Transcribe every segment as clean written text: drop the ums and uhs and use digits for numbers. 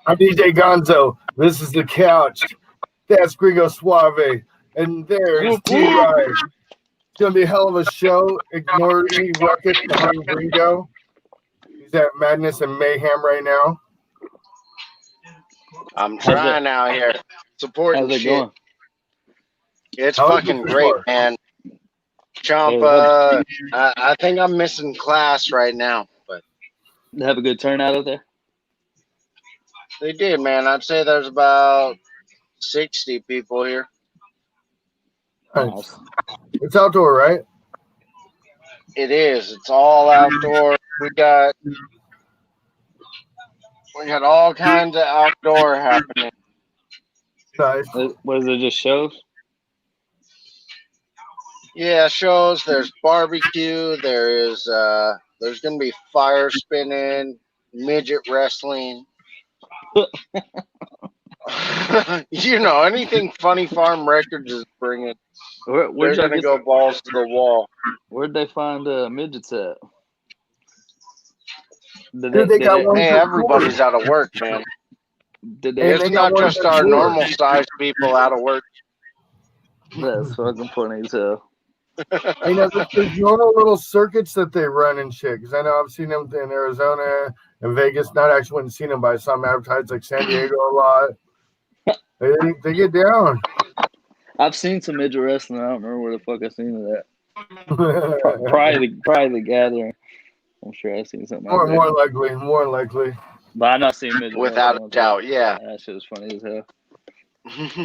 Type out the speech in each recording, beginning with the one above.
I'm DJ Gonzo. This is the couch. That's Gringo Suave. And there's Whoop, whoop. T-Ryde. It's going to be a hell of a show. Ignore any ruckus behind Gringo. He's at Madness and Mayhem right now. I'm trying out here, supporting How's it shit. going? It's How was fucking it great, before? man. Chomp, I think I'm missing class right now, but Have a good turnout out there. they did, man. I'd say there's about 60 people here. Nice. It's outdoor, right? It is. It's all outdoor. We got all kinds of outdoor happening. Nice. What is it? Just shows? Yeah, shows. There's barbecue. There's gonna be fire spinning, midget wrestling. Anything Funny Farm Records is bringing. They're Where'd gonna go balls to the wall. Where'd they find midgets at? Dude, they got one Hey, for everybody's out of work, man. Did Hey, they? It's not just our normal sized people out of work. That's fucking funny as hell. I know there's normal little circuits that they run and shit. Because I know I've seen them in Arizona and Vegas. Not actually wouldn't seen them, but I saw them advertised like San Diego a lot. They get down. I've seen some midget wrestling. I don't remember where the fuck I seen that. Probably the Gathering. I'm sure I've seen something. more likely. But I'm not seeing midget Without wrestling. a doubt, yeah. That shit was funny as hell.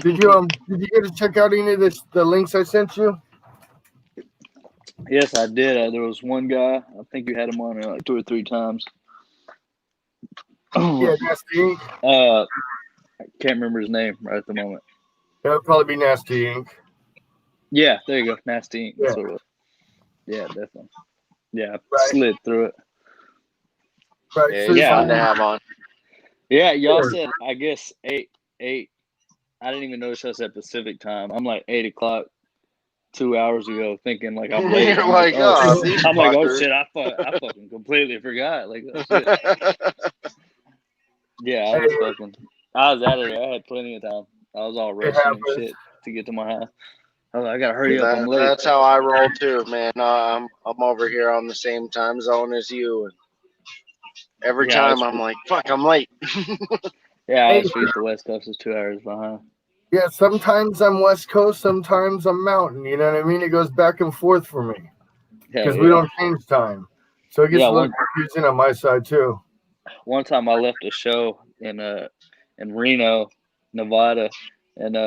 Did you get to check out any of the links I sent you? Yes, I did. There was one guy. I think you had him on there like 2 or 3 times. Yeah, Nasty Inc. I can't remember his name right at the moment. That would probably be Nasty Inc. Yeah, there you go. Nasty Inc. Yeah. That's what it was. Yeah, definitely. Yeah, I Right. slid through it. Right. Yeah, so he's fun to have on. Yeah, y'all Sure. said, I guess, 8. I didn't even notice I said Pacific time. I'm like 8 o'clock 2 hours ago thinking like I'm late. You're I'm like, oh, these I'm like, oh fuckers. shit, I fucking completely forgot. Like, oh, shit. Yeah, I was out of there. I had plenty of time. I was all rushing and happens. shit to get to my house. I was like, I gotta hurry up. I'm late. That's how I roll too, man. I'm over here on the same time zone as you, and every Yeah, time I'm like, fuck, I'm late. Yeah, I Hey. was the West Coast is 2 hours behind. Yeah, sometimes I'm West Coast, sometimes I'm Mountain. You know what I mean? It goes back and forth for me because we don't change time, so it gets a little confusing on my side too. One time I left a show in Reno, Nevada, and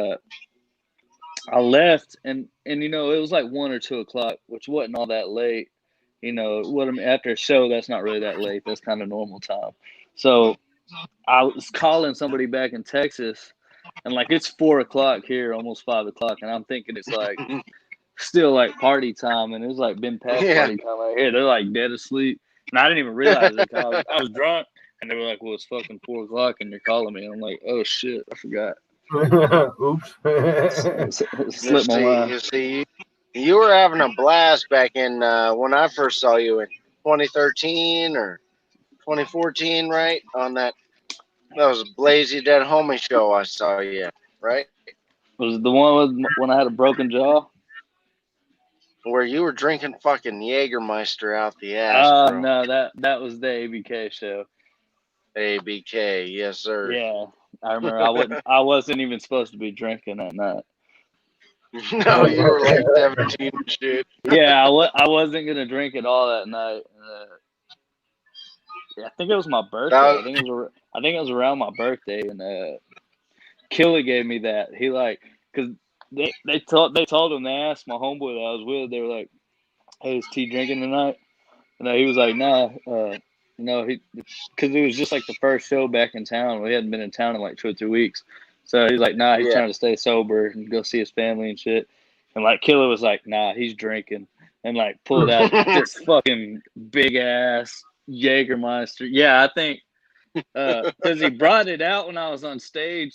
I left and it was like 1 or 2 o'clock, which wasn't all that late. After a show, that's not really that late. That's kind of normal time. So I was calling somebody back in Texas, and like it's 4 o'clock here, almost 5 o'clock, and I'm thinking it's like still like party time, and it's like been past party time right here. They're like dead asleep, and I didn't even realize it. I was drunk, and they were like, "Well, it's fucking 4 o'clock, and you're calling me." And I'm like, "Oh shit, I forgot." Oops. Slipped my mind. You see, you were having a blast back in when I first saw you in 2013 or 2014, right? On that was Blazy Dead Homie show I saw you at, right? Was it the one when I had a broken jaw? Where you were drinking fucking Jägermeister out the ass, bro. No, that was the ABK show. ABK, yes sir. Yeah, I remember. I wasn't even supposed to be drinking that night. No, you were like 17 and shit. Yeah, I wasn't gonna drink at all that night. I think it was my birthday. I think it was around my birthday, and Killy gave me that. He because they told him, they asked my homeboy that I was with. They were like, "Hey, is T drinking tonight?" And he was like, "Nah." Because it was just like the first show back in town. We hadn't been in town in like 2 or 3 weeks, so he's like, "Nah, he's trying to stay sober and go see his family and shit." And like Killer was like, "Nah, he's drinking," and like pulled out this fucking big ass Jägermeister. Yeah, I think because he brought it out when I was on stage,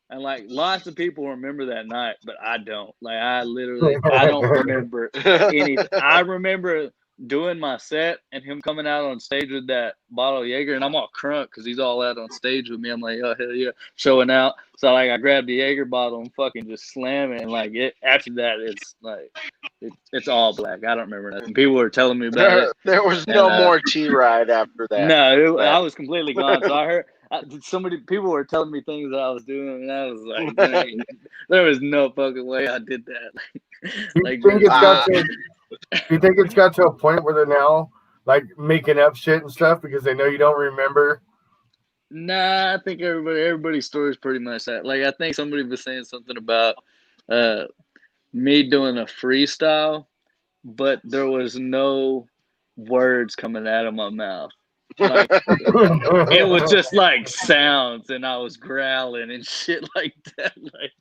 and like lots of people remember that night, but I don't. Like I don't remember anything. I remember doing my set and him coming out on stage with that bottle of Jaeger, and I'm all crunk because he's all out on stage with me. I'm like, oh hell yeah, showing out. So like I grabbed the Jaeger bottle and fucking just slam it, and like it after that it's like it's all black. I don't remember nothing. People were telling me about it. There was no more T-Ryde after that. No, I was completely gone. So I heard people were telling me things that I was doing, and I was like, dang, there was no fucking way I did that. Do you think it's got to a point where they're now like making up shit and stuff because they know you don't remember? Nah, I think everybody's story is pretty much that. Like I think somebody was saying something about me doing a freestyle, but there was no words coming out of my mouth. Like, it was just like sounds, and I was growling and shit like that. Like,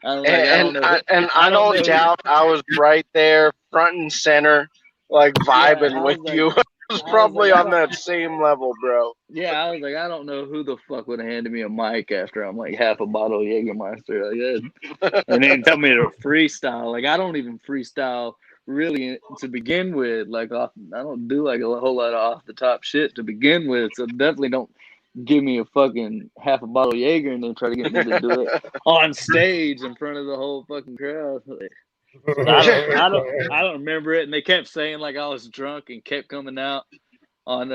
I don't doubt I was right there, front and center, like vibing with you. I was probably on that same level, bro. Yeah, I was like, I don't know who the fuck would have handed me a mic after I'm like half a bottle of Jägermeister like that, and then tell me to freestyle. Like I don't even freestyle really to begin with. Like I don't do like a whole lot of off the top shit to begin with. So definitely don't give me a fucking half a bottle of Jaeger and then try to get me to do it on stage in front of the whole fucking crowd. Like, I don't remember it, and they kept saying like I was drunk and kept coming out on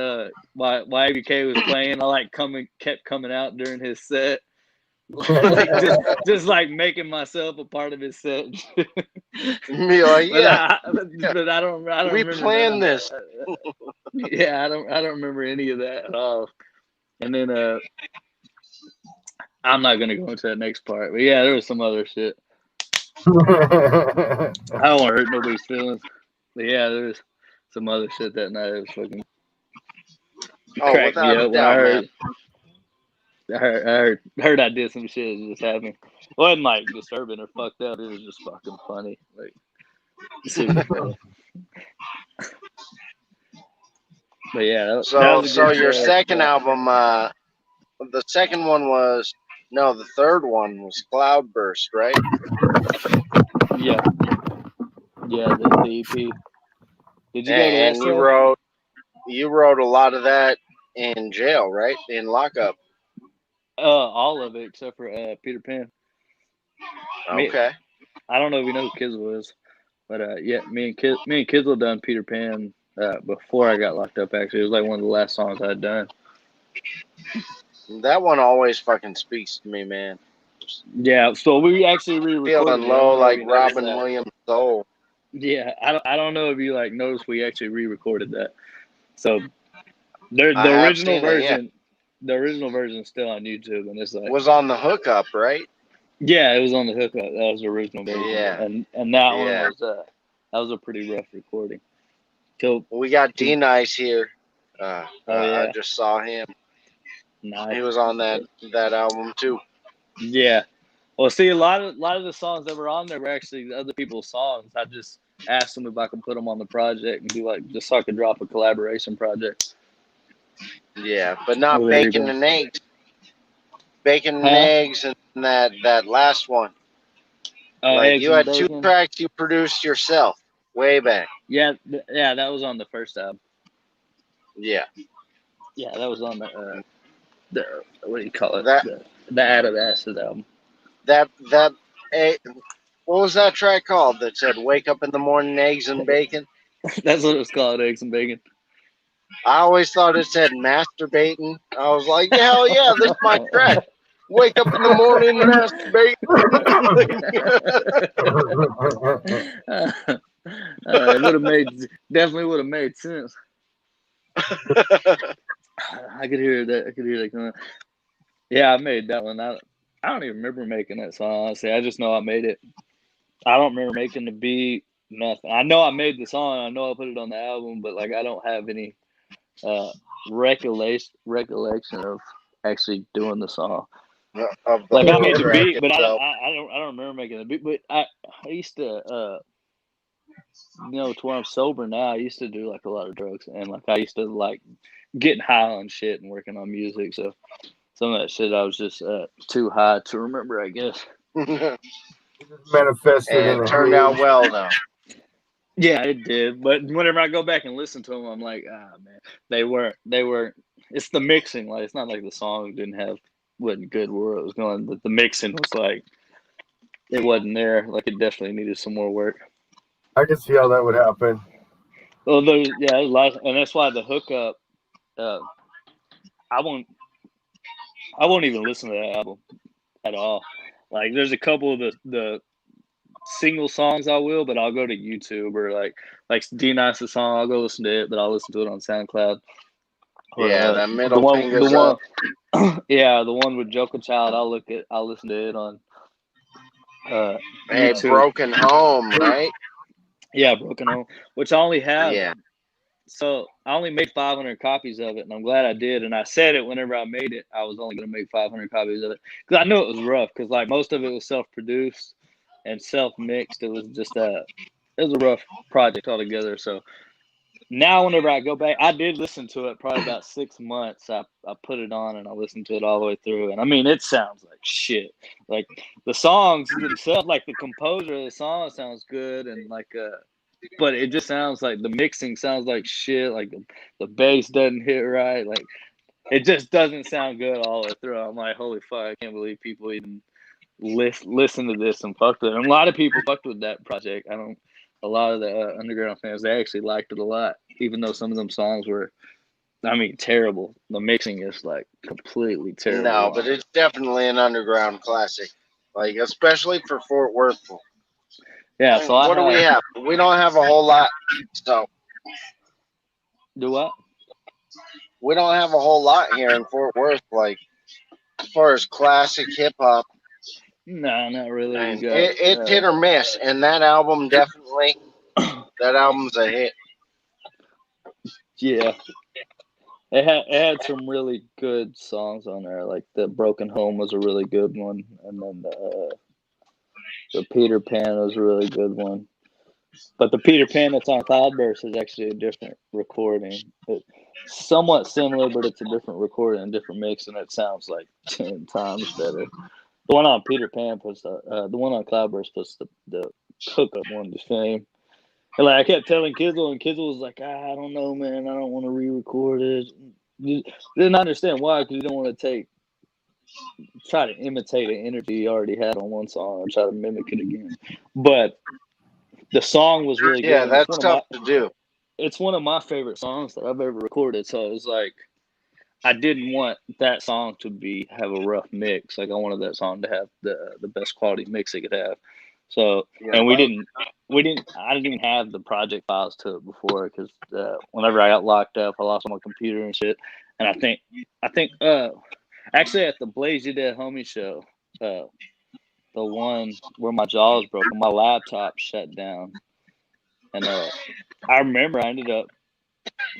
while ABK was playing. I like kept coming out during his set, like just like making myself a part of his set. Me like yeah, but I don't. We remember planned this. Yeah, I don't remember any of that at all. And then I'm not gonna go into that next part, but yeah, there was some other shit. I don't want to hurt nobody's feelings. But yeah, there was some other shit that night. It was fucking cracked me up when I heard I did some shit that just happened. It wasn't like disturbing or fucked up. It was just fucking funny. Like super funny. But yeah, so your second album, the second one was the third one was Cloudburst, right? Yeah, the EP. Did you and you wrote a lot of that in jail, right? In lockup. All of it except for Peter Pan. Okay. I don't know if you know who Kizzle is, but yeah, me and Kizzle done Peter Pan before I got locked up. Actually, it was like one of the last songs I'd done. That one always fucking speaks to me, man. Yeah, so we actually re-recorded. Feeling low like Robin Williams' soul. Yeah, I don't know if you like noticed we actually re-recorded that. So the original version, the original version is still on YouTube, and it's like was on the hookup, right? Yeah, it was on the hookup. That was the original version. Yeah, and that one was that was a pretty rough recording. So we got D-Nice here. I just saw him. Nice. He was on that album too. Yeah. Well, see, a lot of the songs that were on there were actually other people's songs. I just asked them if I could put them on the project and do like just so I could drop a collaboration project. Yeah, but not Bacon and Eggs. Bacon and Eggs and that last one. Like you had two tracks you produced yourself way back. Yeah, that was on the first album. Yeah. Yeah, that was on the what do you call it? The Out of Acid album. What was that track called that said "Wake up in the morning, eggs and bacon"? That's what it was called, eggs and bacon. I always thought it said masturbating. I was like, hell yeah, this is my track. Wake up in the morning, masturbate. It definitely would have made sense. I could hear that. Yeah, I made that one. I don't even remember making that song, honestly. I just know I made it. I don't remember making the beat, nothing. I know I made the song. I know I put it on the album, but like I don't have any recollection of actually doing the song. Like I made the beat, but I don't remember making the beat. But I used to, to where I'm sober now. I used to do like a lot of drugs, and like I used to like getting high on shit and working on music. So some of that shit I was just too high to remember, I guess. Manifested and it turned out well though. Yeah, it did. But whenever I go back and listen to them, I'm like, man, they weren't. It's the mixing. Like, it's not like the song wasn't good where it was going, but the mixing was like, it wasn't there. Like, it definitely needed some more work. I can see how that would happen. Well, there's a lot, and that's why the hookup. I won't even listen to that album at all. Like, there's a couple of the single songs I will, but I'll go to YouTube or like D Nice's song. I'll go listen to it, but I'll listen to it on SoundCloud. Or, Yeah, that middle fingers up. Yeah, the one with Joker Child. I'll listen to it on Hey, YouTube. Broken Home, right? Yeah, Broken Home, which I only have. Yeah. So I only made 500 copies of it, and I'm glad I did. And I said it whenever I made it, I was only going to make 500 copies of it because I knew it was rough. Because like most of it was self-produced and self-mixed. It was just it was a rough project altogether. So now whenever I go back, I did listen to it probably about 6 months. I put it on and I listened to it all the way through. And I mean, it sounds like shit. Like the songs themselves, like the composer of the song sounds good, and like but it just sounds like the mixing sounds like shit. Like the bass doesn't hit right. Like it just doesn't sound good all the way through. I'm like, holy fuck! I can't believe people even listen to this and fucked with it. And a lot of people fucked with that project. A lot of the underground fans, they actually liked it a lot, even though some of them songs were, I mean, terrible. The mixing is like completely terrible. No, but it's definitely an underground classic, like especially for Fort Worth. Yeah, so what do we have? We don't have a whole lot. So do what? We don't have a whole lot here in Fort Worth, like as far as classic hip hop. No, not really. It's hit or miss, and that album definitely. That album's a hit. Yeah, it had some really good songs on there. Like the Broken Home was a really good one, and then the Peter Pan was a really good one. But the Peter Pan that's on Cloudburst is actually a different recording. It's somewhat similar, but it's a different recording, a different mix, and it sounds like 10 times better. The one on Peter Pan puts the one on Cloudburst puts the hookup one to shame. And like I kept telling Kizzle, and Kizzle was like, I don't know, man. I don't want to re-record it. Didn't understand why, because you don't want to try to imitate an energy you already had on one song and try to mimic it again. But the song was really good. Yeah, that's tough to do. It's one of my favorite songs that I've ever recorded. So it was like, I didn't want that song to have a rough mix. Like I wanted that song to have the best quality mix it could have. So, yeah, and I didn't even have the project files to it before because whenever I got locked up, I lost my computer and shit. And I think actually at the Blaze You Dead Homie show, the one where my jaw was broken, my laptop shut down. And I remember I ended up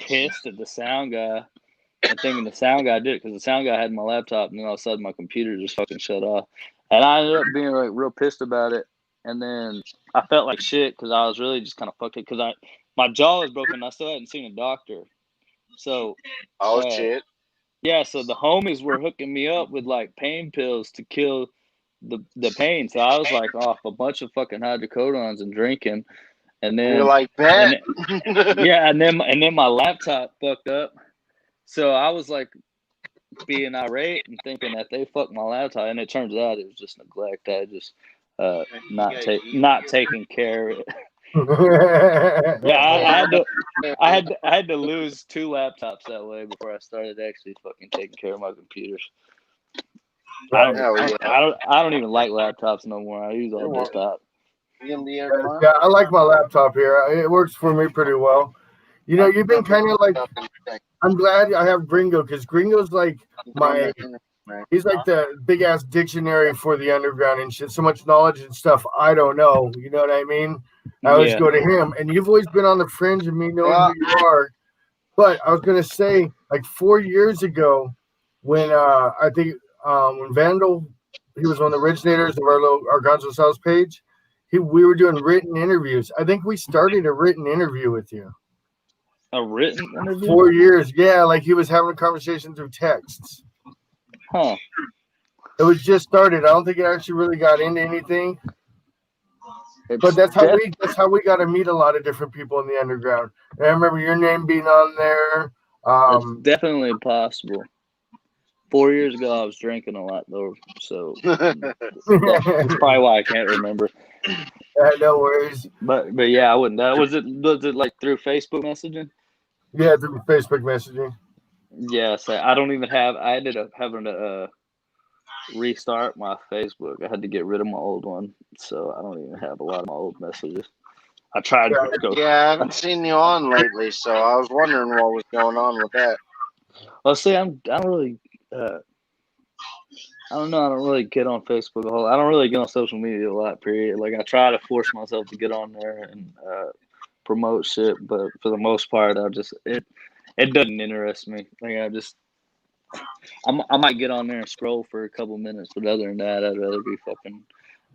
pissed at the sound guy and thinking the sound guy did it because the sound guy had my laptop, and then all of a sudden my computer just fucking shut off. And I ended up being like real pissed about it. And then I felt like shit because I was really just kind of fucked it because my jaw was broken and I still hadn't seen a doctor. So shit. Yeah, so the homies were hooking me up with like pain pills to kill the pain. So I was like off a bunch of fucking hydrocodones and drinking. And then you're like that. Yeah, and then my laptop fucked up. So I was like being irate and thinking that they fucked my laptop, and it turns out it was just neglect. I just not taking care of it. Yeah, I had to lose 2 laptops that way before I started actually fucking taking care of my computers. I don't even like laptops no more. I use all desktop. Yeah, I like my laptop here. It works for me pretty well. You know, you've been kind of like. I'm glad I have Gringo because Gringo's like he's like the big ass dictionary for the underground and shit. So much knowledge and stuff I don't know. You know what I mean? I always go to him, and you've always been on the fringe of me knowing who you are. But I was gonna say, like 4 years ago, when I think when Vandal, he was one of the originators of our Gonzo Suave page. We were doing written interviews. I think we started a written interview with you. A written interview? 4 years, yeah. Like he was having a conversation through texts. Huh. It was just started. I don't think it actually really got into anything. But that's how we got to meet a lot of different people in the underground. And I remember your name being on there. It's definitely possible. 4 years ago, I was drinking a lot though, so that's probably why I can't remember. No worries. But yeah, I wouldn't. Was it like through Facebook messaging? Yeah, through Facebook messaging. Yeah, so I don't even have. I ended up having to restart my Facebook. I had to get rid of my old one, so I don't even have a lot of my old messages. I tried to go. Yeah, I haven't seen you on lately, so I was wondering what was going on with that. Well, see, I don't really. I don't know. I don't really get on Facebook a whole. I don't really get on social media a lot. Period. Like I try to force myself to get on there and promote shit, but for the most part, it doesn't interest me. Like I might get on there and scroll for a couple minutes, but other than that, I'd rather be fucking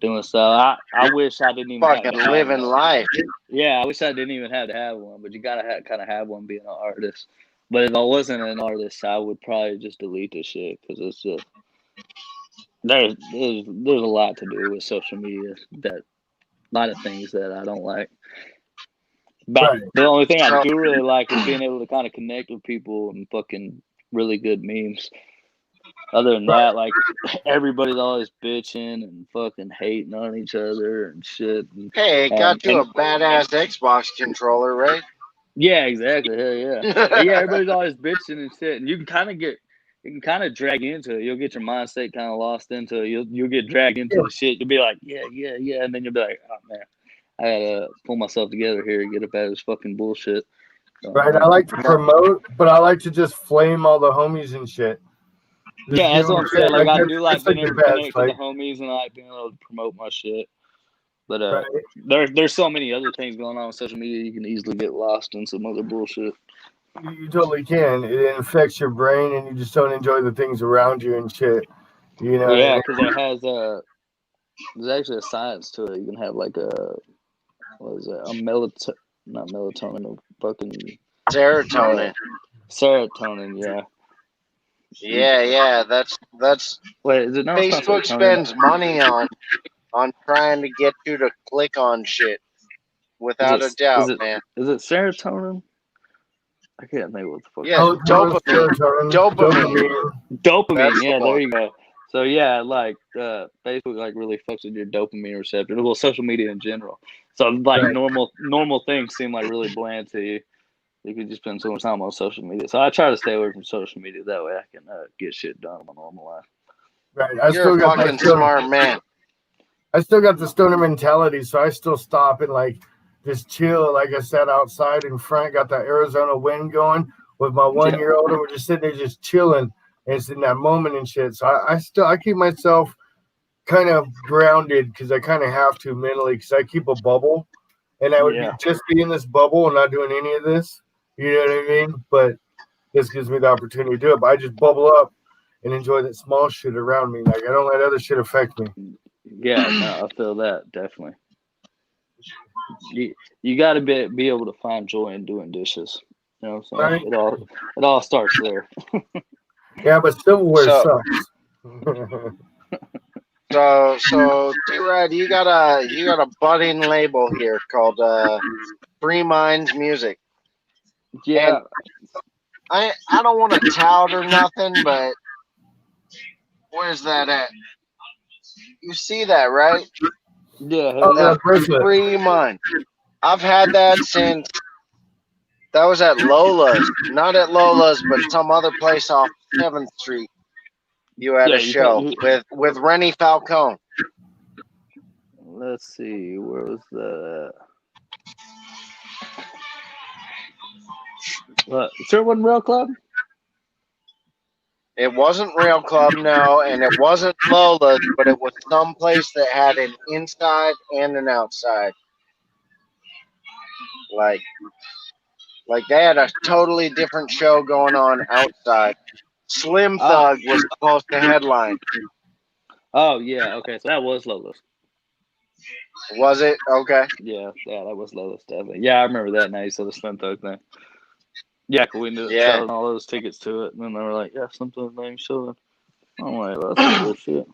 doing stuff. I wish I didn't even fucking living life. Yeah, I wish I didn't even have to have one, but you gotta kind of have one being an artist. But if I wasn't an artist, I would probably just delete this shit because it's just there's a lot to do with social media, that a lot of things that I don't like. But Right. the only thing I do really like is being able to kind of connect with people and fucking really good memes. Other than that, like everybody's always bitching and fucking hating on each other and shit. Hey, it got you a badass Xbox controller, right? Yeah, exactly. Hell yeah. But yeah, everybody's always bitching and shit, and you can kind of drag into it. You'll get your mindset kind of lost into it. You'll get dragged into the shit. You'll be like, yeah, and then you'll be like, oh man, I gotta pull myself together here and get up out of this fucking bullshit. Right. I like to promote, but I like to just flame all the homies and shit. Just yeah, that's what I'm saying. Like I do like being able to connect to the like, homies, and I like being able to promote my shit. But there's so many other things going on social media. You can easily get lost in some other bullshit. You totally can. It infects your brain, and you just don't enjoy the things around you and shit. You know. Yeah, because it has there's actually a science to it. You can have like not melatonin, a fucking serotonin. Serotonin, yeah. Yeah. That's Wait, is it not? Facebook spends money on trying to get you to click on shit. Without a doubt, man. Is it serotonin? I can't think what the fuck. Yeah, dopamine. Dopamine. Yeah, there you go. So yeah, like Facebook like really fucks with your dopamine receptor. Well, social media in general. So like normal things seem like really bland to you. You could just spend so much time on social media. So I try to stay away from social media. That way I can get shit done in my normal life. Right. You're a fucking smart man. I still got the stoner mentality, so I still stop and like just chill. Like I sat outside in front, got that Arizona wind going with my 1-year-old, and we're just sitting there just chilling. And it's in that moment and shit. So I keep myself kind of grounded because I kind of have to mentally because I keep a bubble, and I would just be in this bubble and not doing any of this. You know what I mean? But this gives me the opportunity to do it. But I just bubble up and enjoy that small shit around me. Like I don't let other shit affect me. Yeah, no, I feel that definitely. You got to be able to find joy in doing dishes. You know what I'm saying? Right. It all starts there. Yeah, but silverware sucks. So T-Ryde, you got a budding label here called Free Minds Music. Yeah. And I don't want to tout or nothing, but where's that at? You see that, right? Yeah. Free Mind. I've had that since that was at Lola's. Not at Lola's, but some other place off 7th Street. You had a show with Rennie Falcone. Let's see, where was that? Sure wasn't Rail Club? It wasn't Rail Club, no, and it wasn't Lola's, but it was some place that had an inside and an outside. Like they had a totally different show going on outside. Slim Thug was supposed to headline. Oh yeah, okay, so that was Lola's. Was it? Okay. Yeah, that was Lola's definitely. Yeah, I remember that now. You said the Slim Thug thing. Yeah, because we ended up selling all those tickets to it, and then they were like, "Yeah, Slim Thug's name showing." I'm like, "Well, that's good shit."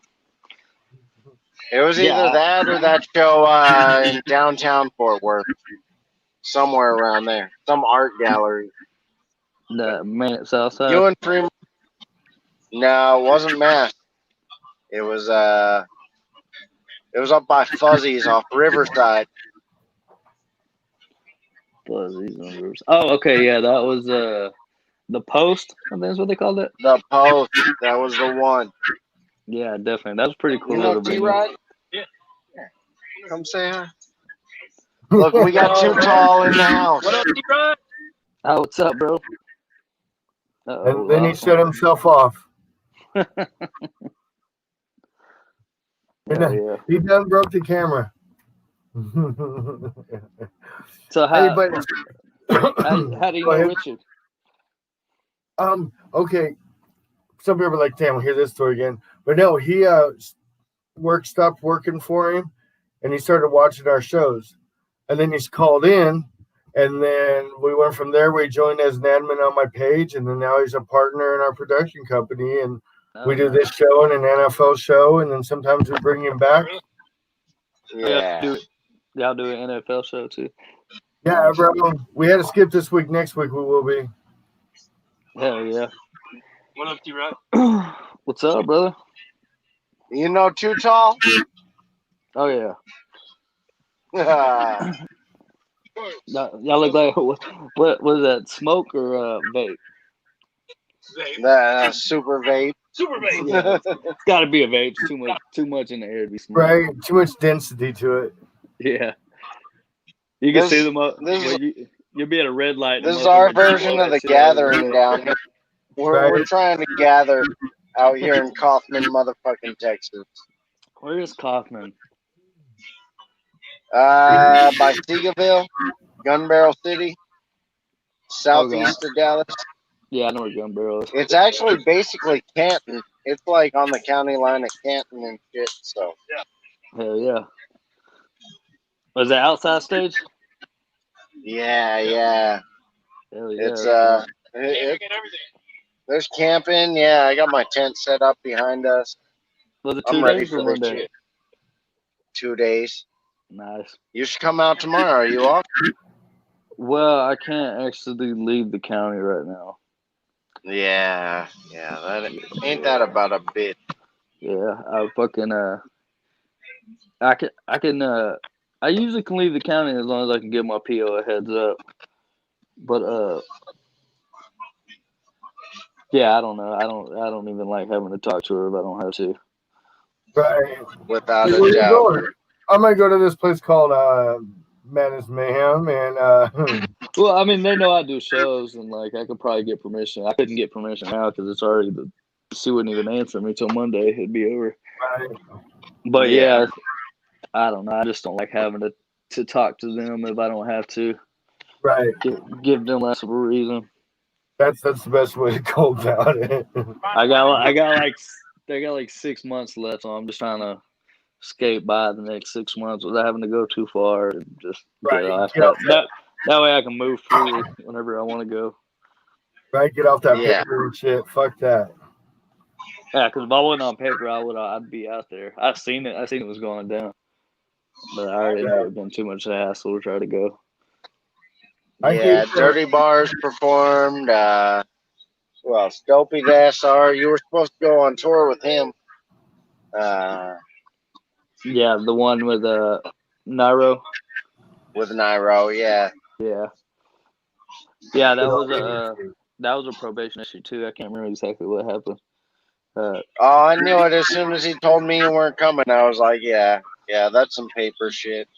It was either that or that show in downtown Fort Worth. Somewhere around there. Some art gallery. The man at Southside. You and Fremont. No, it wasn't Mass. It was up by Fuzzy's off Riverside. Fuzzies on Rivers. Oh, okay, yeah, that was the Post. I think that's what they called it. The Post. That was the one. Yeah, definitely. That was pretty cool. You know little venue. T-Ryde? Yeah. Come say hi. Look, we got Too Tall in the house. What up, T-Ryde? Oh, what's up, bro? And then he shut himself off. Yeah. He done broke the camera. So how do you know ahead. Richard? Okay. Some people are like, damn, we'll hear this story again. But no, he stopped working for him and he started watching our shows. And then he's called in, and then we went from there. We joined as an admin on my page, and then now he's a partner in our production company. And we do this show and an NFL show, and then sometimes we bring him back. Yeah. Y'all do an NFL show too? Yeah, bro. We had to skip this week. Next week we will be. Hell yeah. What up, T-Ryde? What's up, brother? You know Too Tall? Oh yeah. Y'all look like what was that? Smoke or vape? The super vape. Super vape. Yeah, it's got to be a vape. It's too much in the air to be smoked. Right, too much density to it. Yeah. You can see them up. You'll be at a red light. This is our version of the gathering down here. We're trying to gather out here in Kaufman, motherfucking Texas. Where is Kaufman? By Seagoville, Gun Barrel City, southeast of Dallas. Yeah, I know where Gun Barrel is. It's actually basically Canton. It's like on the county line of Canton and shit. So. Hell yeah. Was it outside stage? Yeah. Hell yeah. It's there's camping. Yeah, I got my tent set up behind us. Was it I'm 2 ready days for or 1 this day? shit. 2 days. Nice. You should come out tomorrow. Are you off? Well, I can't actually leave the county right now. Yeah. That ain't that about a bit. Yeah, I fucking I usually can leave the county as long as I can give my PO a heads up. But yeah, I don't know. I don't even like having to talk to her if I don't have to. Right. Without Where a you doubt. going? I might go to this place called Madness Mayhem, and Well, I mean, they know I do shows, and like I could probably get permission. I couldn't get permission now because it's already she wouldn't even answer me till Monday. It'd be over. right. But yeah, I don't know. I just don't like having to talk to them if I don't have to. Right. Give them less of a reason. That's the best way to go about it. I got like 6 months left, so I'm just trying to skate by the next 6 months without having to go too far and just Right. get off that way I can move freely whenever I want to go. Right, get off that Yeah. paper and shit. Fuck that. Yeah, because if I wasn't on paper, I'd be out there. I seen it was going down, but I already knew it'd been too much hassle to try to go. Yeah, Dirty Bars performed. Who else? Dopey SR. You were supposed to go on tour with him. Yeah, the one with Nairo. With Nairo, yeah. Yeah, that was a probation issue too. I can't remember exactly what happened. Oh, I knew it as soon as he told me you weren't coming. I was like, yeah, that's some paper shit.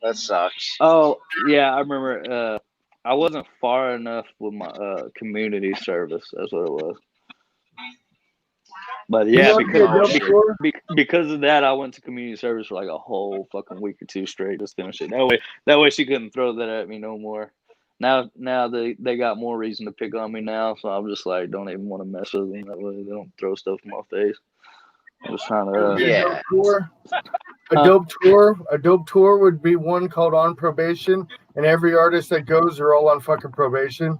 That sucks. Oh yeah, I remember. I wasn't far enough with my community service. That's what it was. But yeah, because of that, I went to community service for like a whole fucking week or two straight, just finish it. That way she couldn't throw that at me no more. Now they got more reason to pick on me now, so I'm just like, don't even want to mess with them. That way they don't throw stuff in my face. I'm just trying to. A dope tour would be one called On Probation, and every artist that goes are all on fucking probation.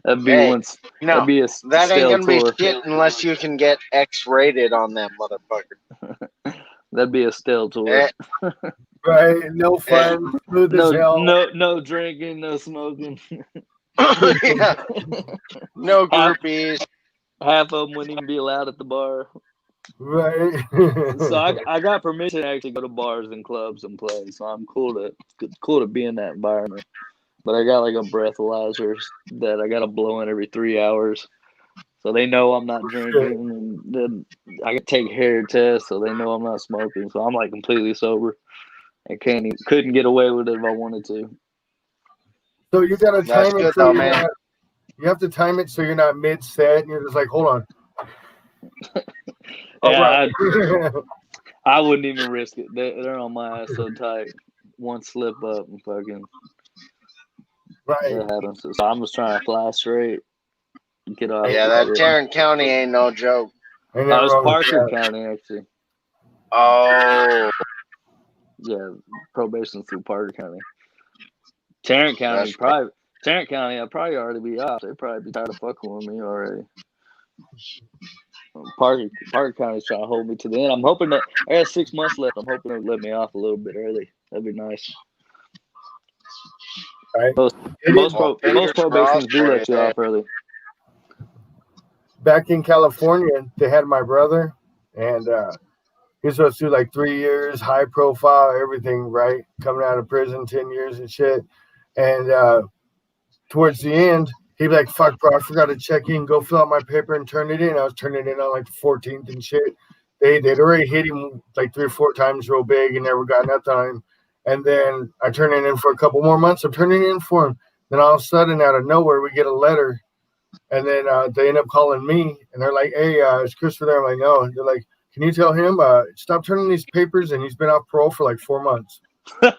That'd be Hey, once. No, That'd be a that ain't stale gonna be tour. shit unless you can get X-rated on them motherfuckers. That'd be a stale tour. Eh, Right? No fun, smooth as hell. No drinking, no smoking. yeah, no groupies. Half of them wouldn't even be allowed at the bar. Right. So I got permission to actually go to bars and clubs and play. So I'm cool to be in that environment. But I got like a breathalyzer that I got to blow in every 3 hours, so they know I'm not drinking. And then I can take hair tests, so they know I'm not smoking. So I'm like completely sober. I couldn't get away with it if I wanted to. So you gotta That's time it good so though, you're man. not, you have to time it so you're not mid set and you're just like, hold on. Yeah, right. I wouldn't even risk it. They're on my ass so tight. One slip up and fucking Right. that happens. So I'm just trying to fly straight, get out. Yeah, that Tarrant County ain't no joke. Ain't Oh, nothing it's wrong with Parker that. County actually. Oh, Yeah, probation through Parker County. Tarrant County, That's right. Tarrant County, I'd probably already be off. They'd probably be tired of fucking with me already. Parker County's trying to hold me to the end. I'm hoping that I got 6 months left. I'm hoping they'll let me off a little bit early. That'd be nice. Right. Most fingers probations crossed do for let you you. off early. Back in California, they had my brother, and he's supposed to do like 3 years, high profile, everything, right? Coming out of prison, 10 years and shit. And towards the end, he'd be like, fuck, bro, I forgot to check in, go fill out my paper and turn it in. I was turning it in on like the 14th and shit. They'd already hit him like 3 or 4 times real big and never got nothing on him. And then I turned it in for a couple more months. I'm turning it in for him. Then all of a sudden, out of nowhere, we get a letter. And then they end up calling me, and they're like, hey, is Christopher there? I'm like, no. And they're like, can you tell him, stop turning these papers, and he's been off parole for like 4 months. I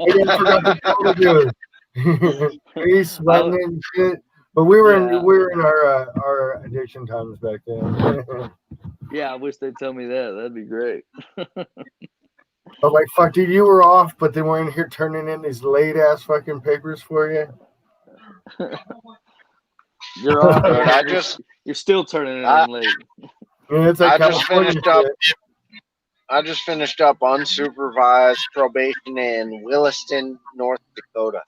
didn't forgot to tell the dude. He's sweating and shit. But we were in our addiction times back then. Yeah, I wish they'd tell me that. That'd be great. I'm like, fuck, dude, you were off, but they weren't here turning in these late ass fucking papers for you. You're off. Dude, you're still turning it in late. Yeah, it's like I just California finished up. shit. I just finished up unsupervised probation in Williston, North Dakota.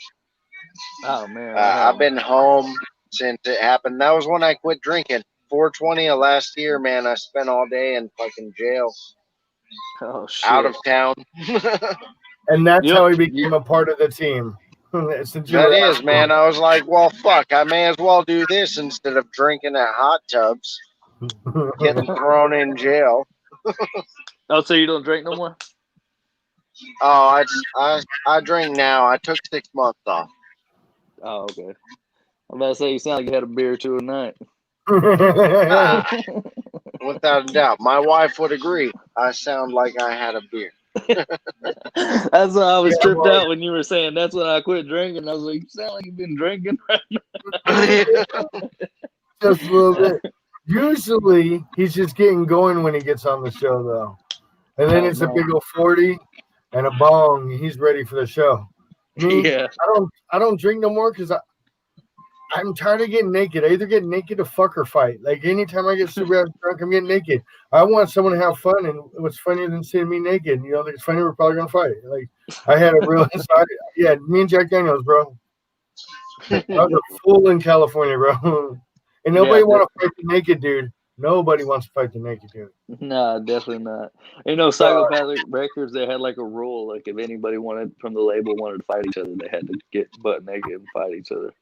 Oh man, I've been home since it happened. That was when I quit drinking. 4/20 of last year, man. I spent all day in fucking jail, out of town. And that's Yep. how he became a part of the team. Since you That were is, out. man. I was like, well, fuck. I may as well do this instead of drinking at hot tubs, getting thrown in jail. Oh, so you don't drink no more? Oh, I drink now. I took 6 months off. Oh, okay. I'm about to say you sound like you had a beer or two a night. Without a doubt. My wife would agree. I sound like I had a beer. That's why I was tripped out when you were saying that's when I quit drinking. I was like, you sound like you've been drinking right now. Just a little bit. Usually, he's just getting going when he gets on the show, though. And then it's a big old 40 and a bong. He's ready for the show. Me, Yeah. I don't drink no more because I'm tired of getting naked. I either get naked to fuck or fight. Like anytime I get super drunk, I'm getting naked. I want someone to have fun, and what's funnier than seeing me naked? You know, it's funny. We're probably gonna fight. Like I had a real inside. Yeah, me and Jack Daniels, bro. I was a fool in California, bro. And nobody want to fight the naked dude. Nobody wants to fight the naked dude. Nah, definitely not. You know, Psychopathic Records, they had like a rule, like if anybody from the label wanted to fight each other, they had to get butt naked and fight each other.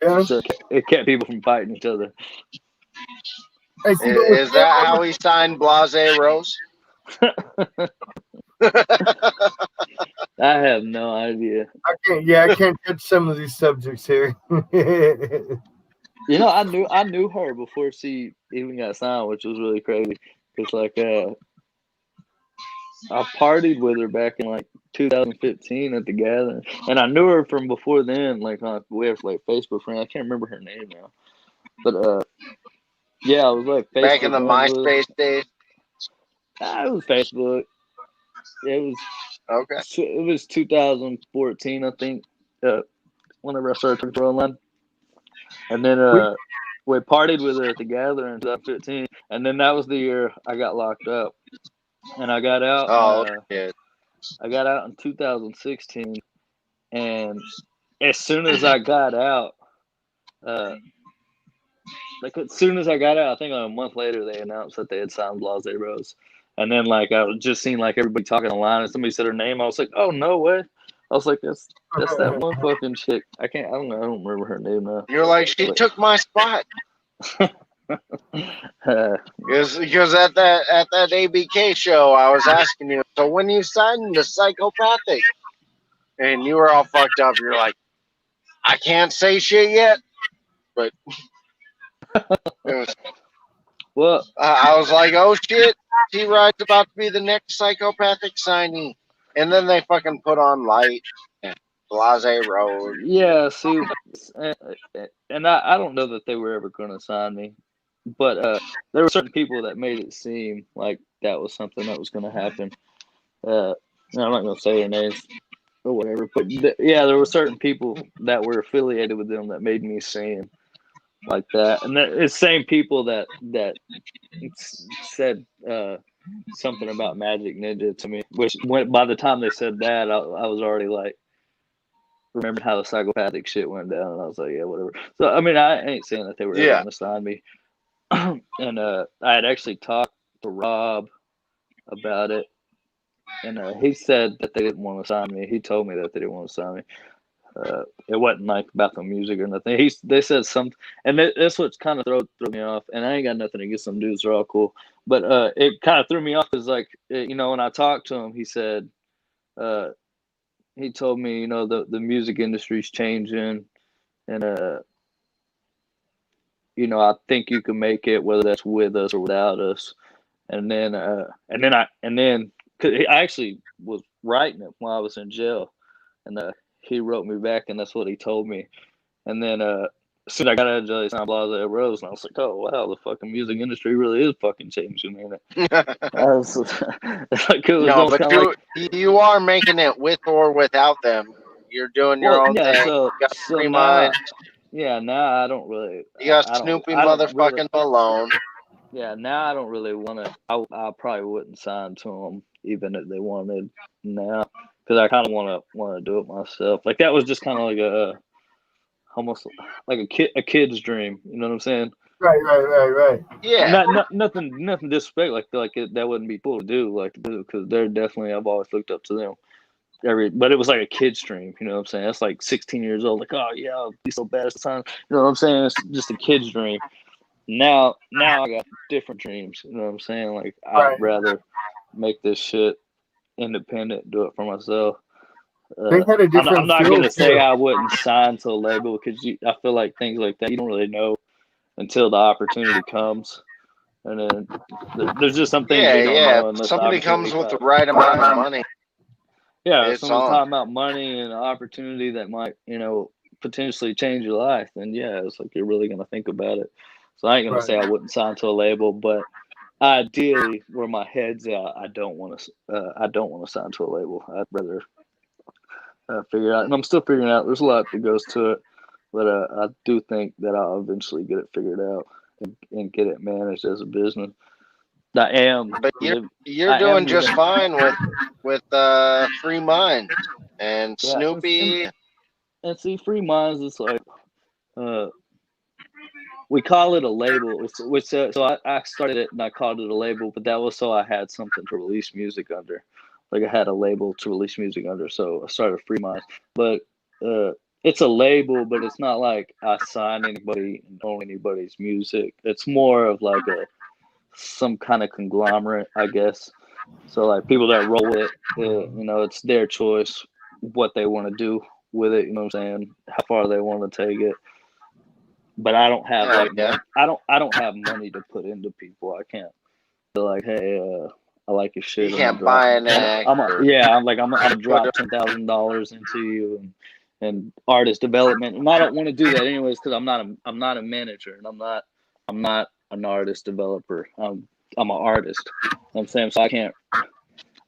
Yeah. So it kept people from fighting each other. Is that how he signed Blase Rose? I have no idea. I can't touch some of these subjects here. You know, I knew her before she even got signed, which was really crazy. Cause like I partied with her back in like 2015 at the gathering, and I knew her from before then. Like we have like Facebook friends. I can't remember her name now, but yeah, I was like Facebook back in the MySpace days. It was Facebook. It was okay. It was 2014, I think. Whenever I started talking to her online. And then we partied with her at the gathering in 2015, and then that was the year I got locked up, and I got out. Oh shit. I got out in 2016, and as soon as I got out, like as soon as I got out, I think a month later they announced that they had signed Blase Rose, and then like I was just seeing like everybody talking online, and somebody said her name. I was like, oh no way! I was like, that's that one fucking chick. I don't know. I don't remember her name now. You're like, she took my spot. Because at that ABK show, I was asking you, so when you signed to Psychopathic, and you were all fucked up, you're like, I can't say shit yet, but it was. Well, I was like, oh shit, T-Ryde's about to be the next Psychopathic signee, and then they fucking put on Light and Blase Road. yeah. See, and I don't know that they were ever going to sign me. But there were certain people that made it seem like that was something that was going to happen. I'm not going to say their names or whatever, but yeah, there were certain people that were affiliated with them that made me seem like that, and it's same people that said something about Magic Ninja to me. Which by the time they said that, I was already like, remembered how the Psychopathic shit went down, and I was like, yeah, whatever. So I mean, I ain't saying that they were ever going to sign me. And I had actually talked to Rob about it, and he said that they didn't want to sign me. He told me that they didn't want to sign me. It wasn't like about the music or nothing. They said something, and that's what's kind of threw me off. And I ain't got nothing against them dudes; they're all cool. But it kind of threw me off because, like, when I talked to him, he said, he told me, the music industry's changing, and I think you can make it, whether that's with us or without us. And then cause I actually was writing it while I was in jail, and he wrote me back, and that's what he told me. And then as soon as I got out of jail, he signed Blase Rose, and I was like, oh wow, the fucking music industry really is fucking changing, man. Like, No, but you are making it with or without them. You're doing your own thing. So, you got so Free now, Mind. yeah, now I don't really. You got Snoopy motherfucking Malone. Yeah, now I don't really want to. I probably wouldn't sign to them even if they wanted now, because I kind of want to do it myself. Like that was just kind of like almost like a kid's dream. You know what I'm saying? Right. Yeah. Nothing disrespect like that wouldn't be cool to do because they're definitely, I've always looked up to them. But it was like a kid's dream, you know what I'm saying? It's like 16 years old, like, oh yeah, I'll be so bad at the time. You know what I'm saying? It's just a kid's dream. Now I got different dreams, you know what I'm saying? Like I'd rather make this shit independent, do it for myself. They had a different I'm not gonna say too. I wouldn't sign to a label because I feel like things like that you don't really know until the opportunity comes. And then there's just some things they don't know unless somebody comes with the right amount of money. Yeah, if someone's talking about money and opportunity that might, potentially change your life, then yeah, it's like you're really gonna think about it. So I ain't gonna say I wouldn't sign to a label, but ideally, where my head's at, I don't want to sign to a label. I'd rather figure out, and I'm still figuring out. There's a lot that goes to it, but I do think that I'll eventually get it figured out and get it managed as a business. I am, but you're doing just fine with Free Mind and Snoopy. And see, Free Minds is like, we call it a label. So I started it and I called it a label, but that was so I had something to release music under. Like I had a label to release music under, so I started Free Minds. But it's a label, but it's not like I sign anybody and own anybody's music. It's more of like some kind of conglomerate, I guess. So like people that roll it, it's their choice what they want to do with it. You know what I'm saying? How far they want to take it. But I don't have I don't have money to put into people. I can't be like, hey, I like your shit. You can't buy an act. I'm gonna drop $10,000 into you and artist development, and I don't want to do that anyways because I'm not a manager and I'm not an artist developer. I'm an artist. You know what I'm saying, so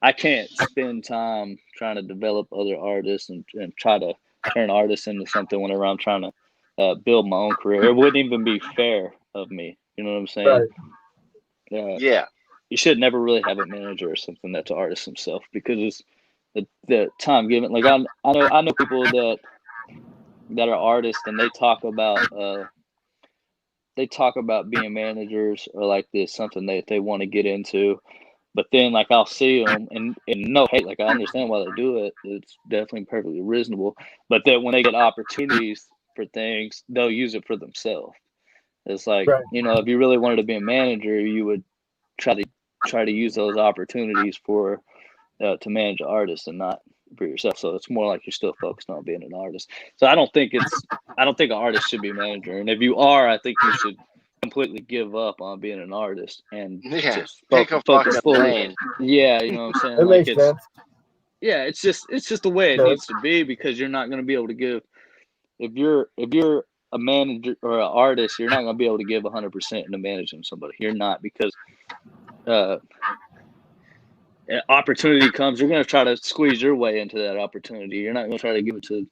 I can't spend time trying to develop other artists and try to turn artists into something whenever I'm trying to build my own career. It wouldn't even be fair of me. You know what I'm saying? Right. Yeah. You should never really have a manager or something that's an artist himself, because it's the time given. Like I know people that are artists, and they talk about being managers, or like this something that they want to get into. But then, like, I'll see them, and no hate, like, I understand why they do it. It's definitely perfectly reasonable. But then when they get opportunities for things, they'll use it for themselves. It's like, Right. if you really wanted to be a manager, you would try to use those opportunities for to manage an artist, and not for yourself. So it's more like you're still focused on being an artist. So I don't think an artist should be a manager. And if you are, I think you should completely give up on being an artist and just take a focus fucking fully. lane. Yeah, you know what I'm saying? It Like makes sense. yeah, it's just the way it needs to be, because you're not going to be able to give, if you're a manager or an artist, you're not going to be able to give 100% into managing somebody. You're not, because opportunity comes, you're going to try to squeeze your way into that opportunity. You're not going to try to give it to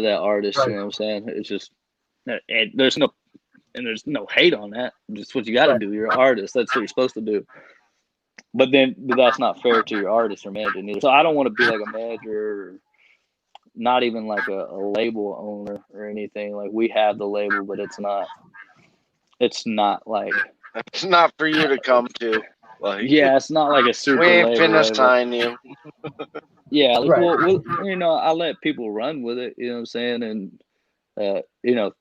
that artist. Right. You know what I'm saying? It's just, and there's no hate on that. It's what you got to do. You're an artist. That's what you're supposed to do. But that's not fair to your artist or manager neither. So I don't want to be like a manager, or not even like a label owner or anything. Like, we have the label, but it's not like, it's not for you to come to. Like, yeah, it's not like a super we ain't label. finna sign you. Yeah, like, Right. well, I let people run with it. You know what I'm saying? And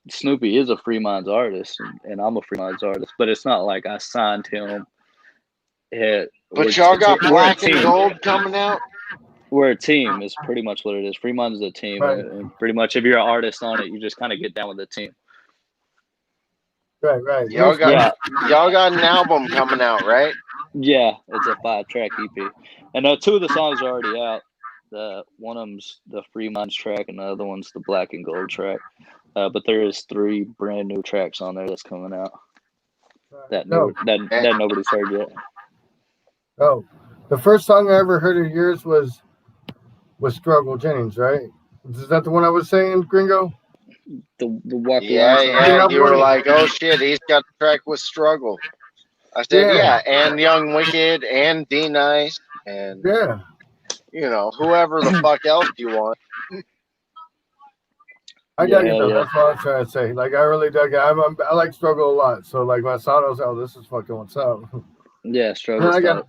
Snoopy is a Free Minds artist, and I'm a Free Minds artist. But it's not like I signed him. But y'all got Black and Gold coming out? We're a team is pretty much what it is. Free Minds is a team. Right. And pretty much if you're an artist on it, you just kind of get down with the team. Right. Y'all got an album coming out, right? Yeah, it's a 5-track EP. And 2 of the songs are already out. One of them's the Free Minds track, and the other one's the Black and Gold track. But there is 3 brand new tracks on there that's coming out that nobody's heard yet. Oh, the first song I ever heard of yours was Struggle Jennings, right? Is that the one I was saying, Gringo? The Walk Yeah. You were like, oh shit, he's got a track with Struggle. I said, yeah, and Young Wicked, and D Nice, and whoever the fuck else you want. I dug it though. That's what I was trying to say. Like, I really dug it. I like Struggle a lot. So like, when I saw it, I was like, oh, this is fucking what's up. Yeah, Struggle. Then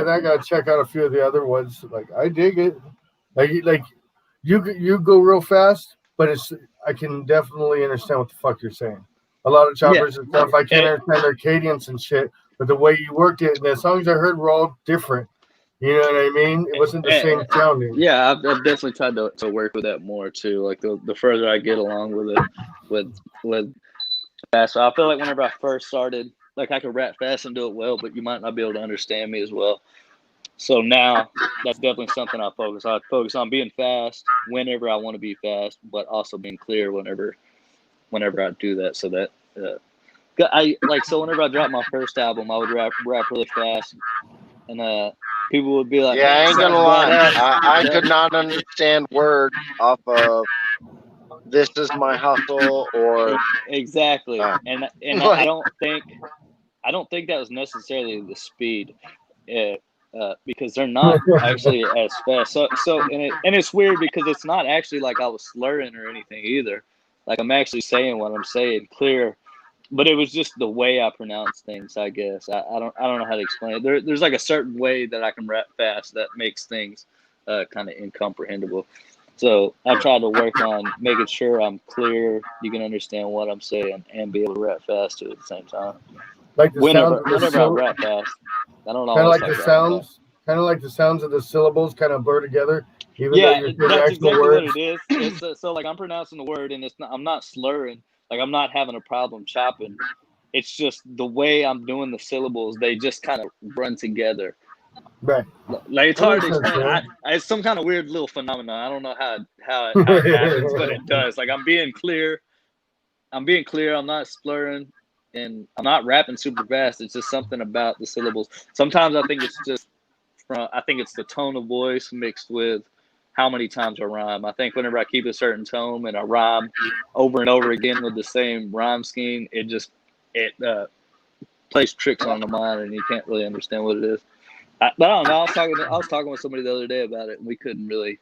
I gotta check out a few of the other ones. Like, I dig it. Like you go real fast, but I can definitely understand what the fuck you're saying. A lot of choppers and stuff, I can't understand their cadence and shit. But the way you worked it, and the songs I heard were all different. You know what I mean? It wasn't the same sounding. Yeah, I've definitely tried to work with that more too. Like, the further I get along with it, with fast. So I feel like whenever I first started, like, I could rap fast and do it well, but you might not be able to understand me as well. So now that's definitely something I focus on. I focus on being fast whenever I want to be fast, but also being clear whenever I do that. So that so whenever I dropped my first album, I would rap really fast, and people would be like, yeah, I ain't gonna lie, I could not understand words off of This Is My Hustle or exactly. And I don't think that was necessarily the speed. Because they're not actually as fast. So and it's weird, because it's not actually like I was slurring or anything either. Like, I'm actually saying what I'm saying clear, but it was just the way I pronounce things, I guess. I don't know how to explain it. There's like a certain way that I can rap fast that makes things kind of incomprehensible. So I've tried to work on making sure I'm clear, you can understand what I'm saying, and be able to rap fast too at the same time. Like the Whenever I rap fast, I don't always like the sounds. Kind of like the sounds of the syllables kind of blur together, even though you're saying that's actual exactly words. what it is. It's so like, I'm pronouncing the word, and I'm not slurring. Like, I'm not having a problem chopping. It's just the way I'm doing the syllables; they just kind of run together. Right. Like, it's hard to explain. It's some kind of weird little phenomenon. I don't know how it happens, but it does. Like, I'm being clear. I'm not slurring, and I'm not rapping super fast. It's just something about the syllables. Sometimes I think it's just I think it's the tone of voice mixed with how many times I rhyme. I think whenever I keep a certain tone and I rhyme over and over again with the same rhyme scheme, it plays tricks on the mind, and you can't really understand what it is. But I don't know. I was talking with somebody the other day about it, and we couldn't really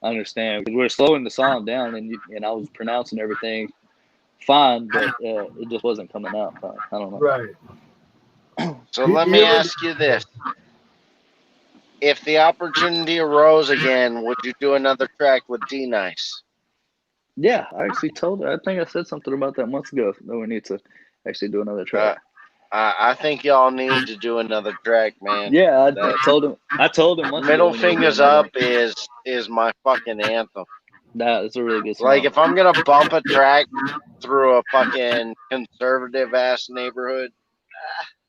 understand because we were slowing the song down, and I was pronouncing everything fine, but it just wasn't coming out fine. I don't know. Right. So let me ask you this. If the opportunity arose again, would you do another track with D-Nice? Yeah, I actually told her. I think I said something about that months ago. That we need to actually do another track. I think y'all need to do another track, man. Yeah, I told him. Months Middle ago Fingers Up is my fucking anthem. That's a really good song. Like, if I'm gonna bump a track through a fucking conservative ass neighborhood,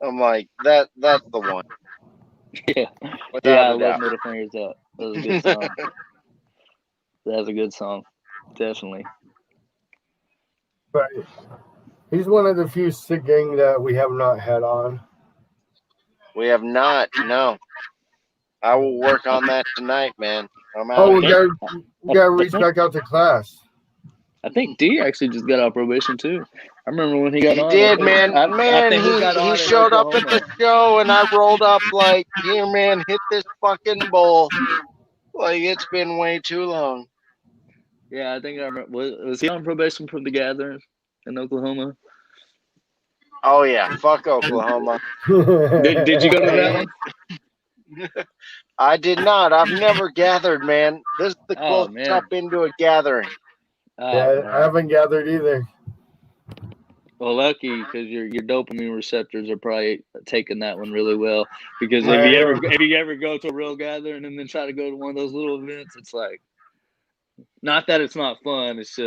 I'm like, that's the one. Yeah, I love Middle Fingers Up. That was a good song. That's a good song, definitely. Right. He's one of the few sick gang that we have not had on. We have not. No. I will work on that tonight, man. I'm out. Oh, we gotta reach back out to class. I think D actually just got out of probation too. I remember when he got on. He did, man. He showed up at the show, and I rolled up like, "Here, man, hit this fucking bowl." Like, it's been way too long. Yeah, I think I remember. Was he on probation from the Gathering in Oklahoma? Oh yeah, fuck Oklahoma. Did you go to that one? I did not. I've never gathered, man. This is the closest I've been to a gathering. Yeah, I haven't gathered either. Well, lucky because your dopamine receptors are probably taking that one really well. Because if you ever go to a real gathering and then try to go to one of those little events, it's like, not that it's not fun. It's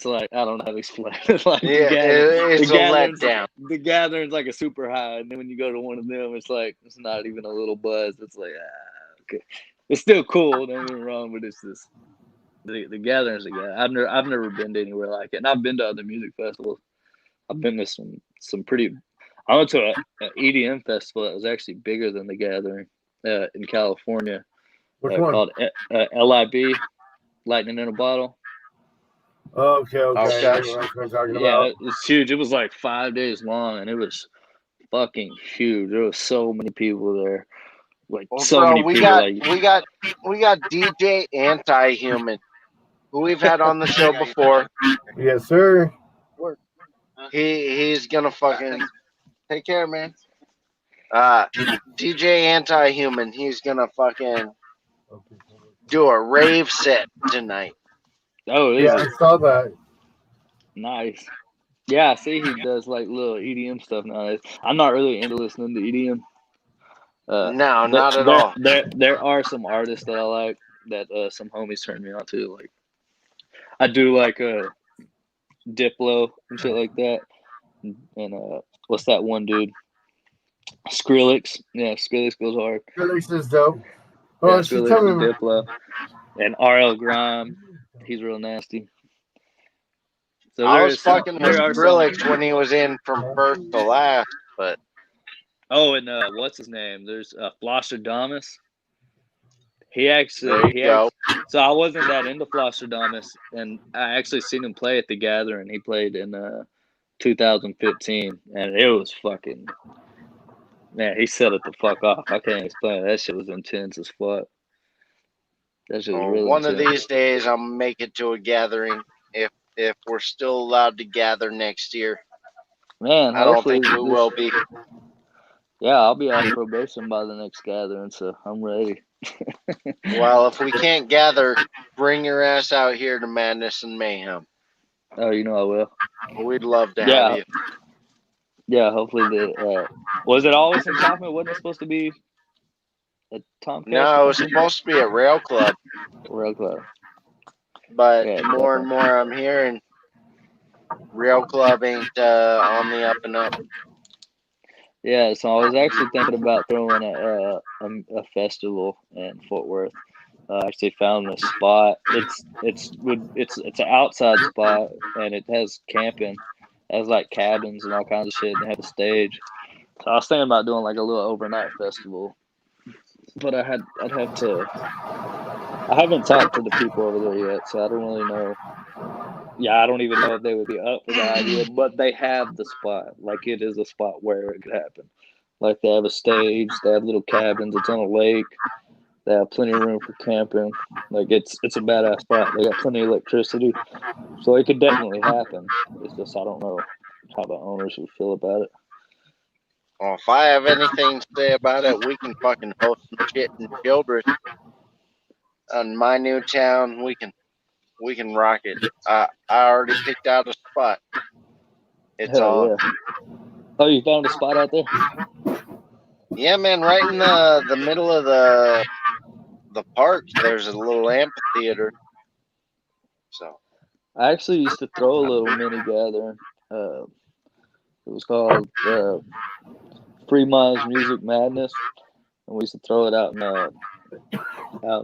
like, I don't know how to explain it. It's like it's a letdown. The gathering's like a super high, and then when you go to one of them, it's like it's not even a little buzz. It's like, okay, it's still cool. Don't get me wrong, but it's just the gathering's a guy. I've never been to anywhere like it, and I've been to other music festivals. I've been to some pretty. I went to an EDM festival that was actually bigger than the Gathering in California. Which one? Called LIB, Lightning in a Bottle. Okay. Okay. Yeah, it's huge. It was like 5 days long, and it was fucking huge. There was so many people there. Like many people. We got DJ Anti-Human, who we've had on the show before. Yes, sir. He's gonna fucking take care, man. DJ Anti-Human, he's gonna fucking do a rave set tonight. Oh, yeah, I saw that. Nice. Yeah, I see he does like little EDM stuff nowadays. I'm not really into listening to EDM. No, not at all. There are some artists that I like that some homies turned me on to. Like, I do like Diplo and shit like that. And what's that one dude? Skrillex. Yeah, Skrillex goes hard. Skrillex is dope. Oh, Skrillex and Diplo. And RL Grime. He's real nasty. So I was fucking with Skrillex when he was in from first to last, but. Oh, and what's his name? There's Flosstradamus. So I wasn't that into Flosstradamus, and I actually seen him play at the Gathering. He played in 2015, and it was fucking, man, he set it the fuck off. I can't explain it. That shit was intense as fuck. That shit was really one intense. of these days, I'll make it to a gathering if we're still allowed to gather next year. Man, I don't think we will be. Yeah, I'll be off probation by the next gathering, so I'm ready. Well, if we can't gather, bring your ass out here to Madness and Mayhem. Oh, you know I will. We'd love to have you. Yeah, hopefully was it always in Kaufman? Wasn't it supposed to be at Tomcat? No, it was supposed to be at Rail Club. Rail Club. But more and more I'm hearing Rail Club ain't on the up and up. Yeah, so I was actually thinking about throwing a festival in Fort Worth. I actually found a spot. It's an outside spot, and it has camping. It has like cabins and all kinds of shit, and they have a stage. So I was thinking about doing like a little overnight festival, but I'd have to I haven't talked to the people over there yet, so I don't really know. Yeah, I don't even know if they would be up for the idea, but they have the spot. Like, it is a spot where it could happen. Like, they have a stage, they have little cabins, it's on a lake, they have plenty of room for camping. Like, it's a badass spot. They got plenty of electricity, so it could definitely happen. It's just I don't know how the owners would feel about it. Well, if I have anything to say about it, we can fucking host some shit in Childress on my new town. We can rock it. I already picked out a spot. It's Hell on. yeah! Oh, you found a spot out there? Yeah, man. Right in the middle of the park, there's a little amphitheater. So I actually used to throw a little mini gathering. It was called Fremont's Music Madness, and we used to throw it out in the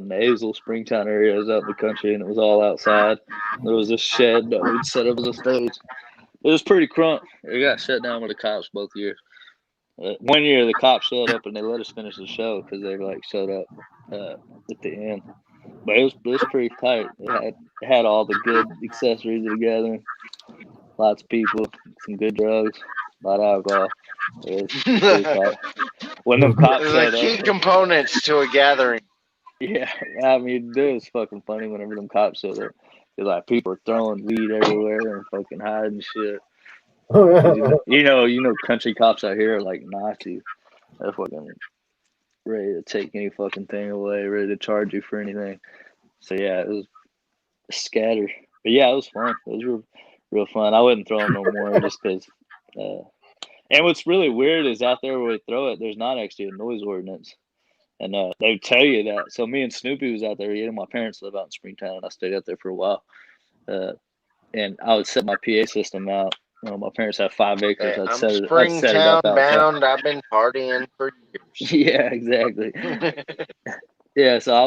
Hazel, Springtown areas out in the country, and it was all outside. There was a shed that we'd set up as a stage. It was pretty crunk. It got shut down with the cops both years. One year the cops showed up and they let us finish the show because they showed up at the end. But it was pretty tight. It had all the good accessories of the gathering. Lots of people, some good drugs, a lot of alcohol. It was pretty tight. When them cops there's showed key up, components to a gathering. yeah, I mean, it was fucking funny whenever them cops showed up. Cause like people were throwing weed everywhere and fucking hiding shit. You know, country cops out here are like Nazis. They're fucking ready to take any fucking thing away, ready to charge you for anything. So yeah, it was scattered. But yeah, it was fun. It was real fun. I wouldn't throw them no more just because. And what's really weird is out there where we throw it, there's not actually a noise ordinance. And they tell you that. So me and Snoopy was out there. My parents live out in Springtown, and I stayed out there for a while. And I would set my PA system out. My parents have 5 acres. I'm I'd set it Springtown up outside. bound. I've been partying for years. Yeah, exactly. Yeah, so I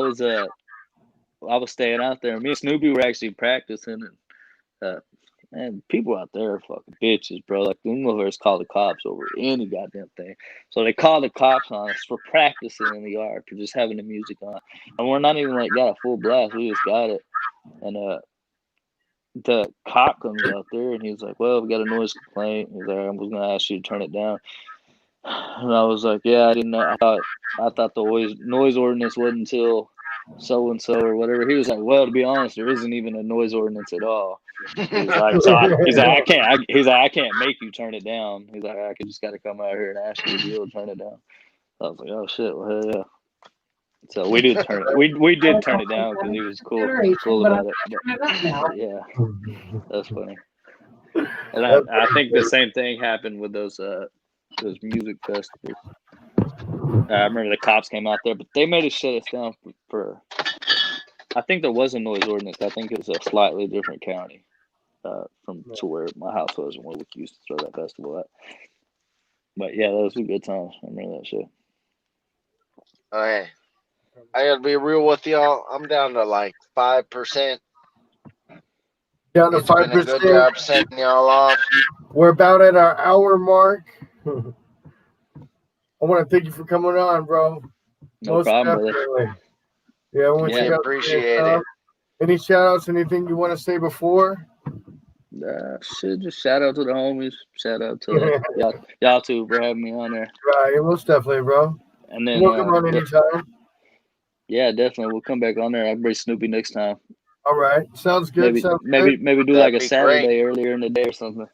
was staying out there. Me and Snoopy were actually practicing, and man, people out there are fucking bitches, bro. Like, the motherfuckers call the cops over any goddamn thing. So they call the cops on us for practicing in the yard, for just having the music on. And we're not even got a full blast. We just got it. And the cop comes out there and he's like, well, we got a noise complaint. He's like, I was going to ask you to turn it down. And I was like, yeah, I didn't know. I thought the noise ordinance wasn't until so-and-so or whatever. He was like, well, to be honest, there isn't even a noise ordinance at all. He's like, I can't make you turn it down. He's like, I just got to come out here and ask you if you'll turn it down. I was like, oh shit, well, hell yeah. So we did turn it down because he was cool about it. But yeah, that's funny. And I think the same thing happened with those music festivals. I remember the cops came out there, but they made us shut us down for I think there was a noise ordinance. I think it was a slightly different county to where my house was and where we used to throw that festival at. But yeah, that was a good time. I remember that shit. Okay. I gotta be real with y'all. I'm down to like 5%. Down to It's been a good job 5%. sending y'all off. We're about at our hour mark. I want to thank you for coming on, bro. No problem, brother. Yeah, Appreciate it. Any shout outs, anything you want to say before? Shit, just shout out to the homies. Shout out to y'all too for having me on there. Right, most definitely, bro. And then we'll come on anytime. Yeah, definitely. We'll come back on there. I'll bring Snoopy next time. All right, sounds good. Maybe do like a Saturday earlier in the day or something.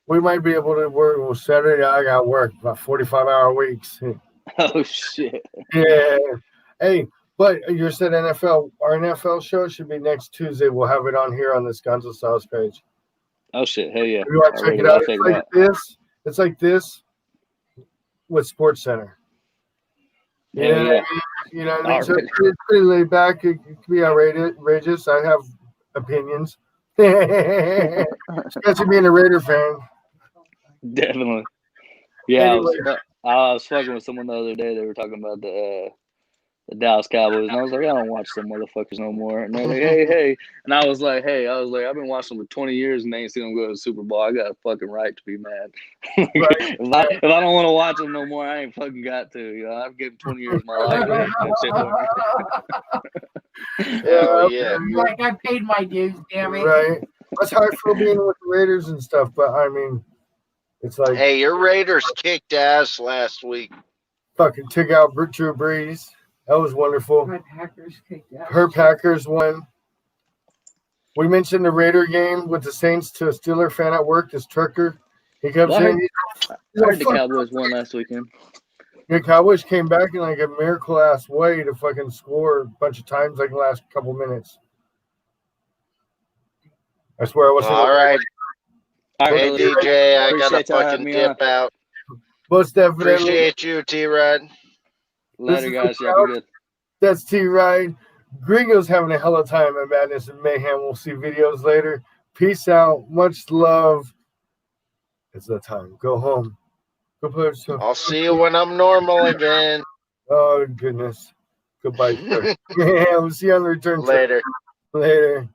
We might be able to work. Well, Saturday I got work about 45-hour weeks. Oh shit. Yeah. Hey, but you said NFL. Our NFL show should be next Tuesday. We'll have it on here on this Gonzo Sauce page. Oh shit! Hell yeah! You want to check it out? It's like this. It's like this with Sports Center. Yeah. You know what I mean? So it's pretty laid back. It can be outrageous. I have opinions. Especially being a Raider fan. Definitely. Yeah, Anyway. I was fucking with someone the other day. They were talking about the Dallas Cowboys, and I was like, I don't watch them motherfuckers no more. And they're like, hey, and I was like, I've been watching them for 20 years, and they ain't seen them go to the Super Bowl. I got a fucking right to be mad. If I don't want to watch them no more, I ain't fucking got to. I've given 20 years of my life. That shit for me. Oh, yeah. Like I paid my dues, damn it. Right. That's how I feel being with the Raiders and stuff. But I mean, it's like Hey, your Raiders kicked ass last week. fucking took out Drew Brees. That was wonderful. My Packers kicked out. Her Packers won. We mentioned the Raider game with the Saints to a Steeler fan at work. This trucker, he kept I saying, I heard the Cowboys won last weekend. The Cowboys came back in like a miracle ass way to fucking score a bunch of times like the last couple minutes. I swear I wasn't. All right. All Hey, right, DJ, I gotta Appreciate y'all having fucking me dip out. Most definitely. Appreciate you, T-Ryde. later, is guys. the Y'all be good. That's T-Ryde. Gringo's having a hell of a time at Madness and Mayhem. We'll see videos later. Peace out. Much love. It's that time. Go home. Go play with yourself. I'll see you when I'm normal again. Oh, goodness. Goodbye, sir. Yeah, we'll see you on the return trip Later. later.